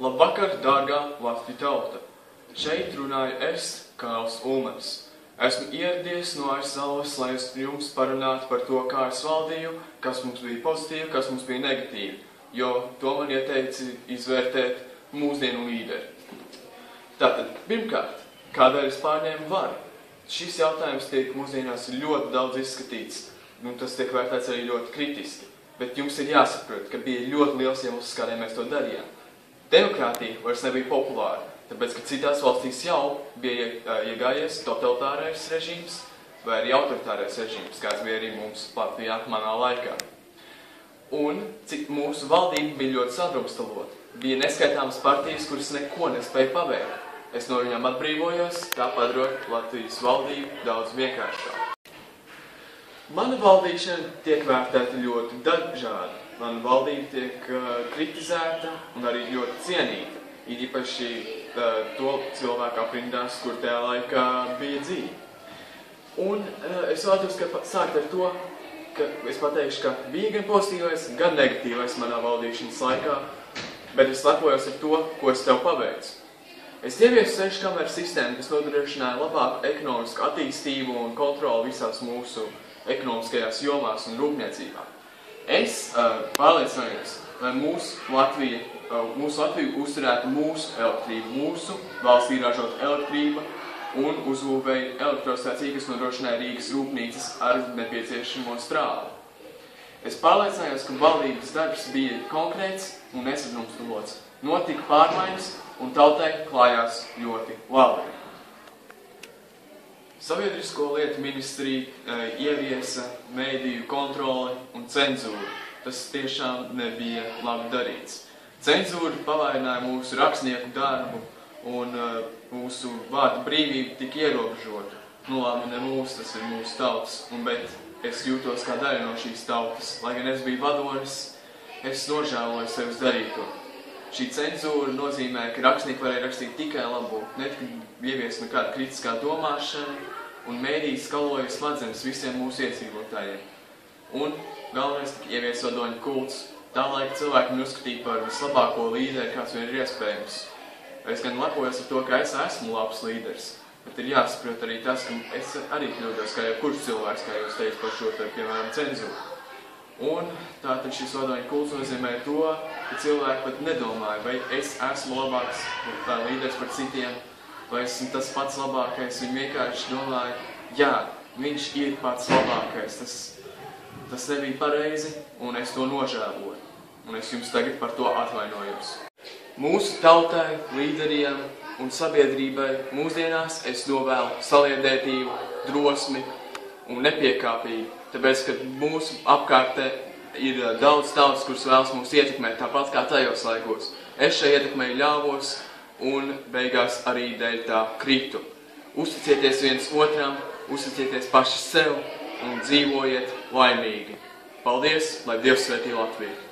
Labvakar, dārgā Latviju tauta! Šeit runāju es, Kārls Ulmans. Esmu ieradies no aiz-saules, lai es jums parunātu par to, kā es valdīju, kas mums bija pozitīvi, kas mums bija negatīvi, jo to man ieteica izvērtēt mūsdienu līderi. Tātad, pirmkārt, kādēļ es pārņēmu varu? Šis jautājums tiek mūsdienās ļoti daudz izskatīts, un tas tiek vērtēts arī ļoti kritiski. Bet jums ir jāsaprot, ka bija ļoti liels iemesls, kādēļ mēs to darījām. Demokrātija vairs nebija populāra, tāpēc, ka citās valstīs jau bija iegājies totalitārais režīms vai arī autoritārais režīms, kāds bija arī mums Latvijā manā laikā. Un mūsu valdība bija ļoti sadrumstalota. Bija neskaitāmas partijas, kuras neko nespēja paveikt. Es no viņām atbrīvojos, tā padarot Latvijas valdību daudz vienkāršāku. Mana valdīšana tiek vērtēta ļoti dažādi. Mana valdība tiek kritizēta un arī ļoti cienīta. Īpaši to cilvēku aprindās, kur tajā laikā bija dzīve. Un es vēlētos sākt ar to, ka es pateikšu, ka bija gan pozitīvais, gan negatīvais manā valdīšanas laikā, bet es lepojos ar to, ko es tev paveicu. Es ieviesu 6 kameru sistēmu, kas nodrošināja labāku ekonomisku attīstību un kontroli visās mūsu ekonomiskajās jomās un rūpniecībā. Es pārliecinājos, lai mūsu Latviju uzturētu mūsu elektrību, mūsu valstī ražot elektrība un uzbūvēja elektrostaciju, kas nodrošināja Rīgas rūpnīcas ar nepieciešamo strāvu. Es pārliecinājos, ka valdības darbs bija konkrēts un nesadrumstalots. Notika pārmaiņas un tautai klājās ļoti labi. Sabiedrisko lietu ministrija ieviesa mediju kontroli un cenzūru. Tas tiešām nebija labi darīts. Cenzūra pavaināja mūsu rakstnieku darbu un mūsu vārdu brīvība tika ierobežota. Nu labi, ne mūsu, tas ir mūsu tautas, bet es jūtos kā daļa no šīs tautas. Lai gan es biju vadonis, es nožēloju sevis darīto. Šī cenzūra nozīmē, ka rakstnieki varēja rakstīt tikai labo, netika ievies nekāda kritiskā domāšana, un mēdīji skaloja smadzenes visiem mūsu iedzīvotājiem. Un galvenais tika ievies vadoņu kults. Tā laika cilvēki man uzskatīja par vislabāko līderi, kāds vien ir iespējams. Es gan lepojos ar to, ka es esmu labs līderis, bet ir jāsaprot arī tas, ka es arī kļūdos kā jebkurš cilvēks, kā jūs teicat par šo, piemēram, cenzūru. Un tātad šis vadoņu kults nozīmē to, ka cilvēki pat nedomāja, vai es esmu labāks līderis par citiem, vai esmu tas pats labākais. Viņi vienkārši domāja, jā, viņš ir pats labākais. Tas nebija pareizi, un es to nožēloju. Un es jums tagad par to atvainojos. Mūsu tautai, līderiem un sabiedrībai mūsdienās es novēlu saliedētību, drosmi un nepiekāpību. Tāpēc, ka mūsu apkārtē ir daudz tautas, kuras vēlas mūs ietekmēt, tāpat kā tajos laikos. Es šai ietekmei ļāvos un beigās arī dēļ tā kritu. Uzticieties viens otram, uzticieties paši sev un dzīvojiet laimīgi. Paldies, lai Dievs svētī Latviju!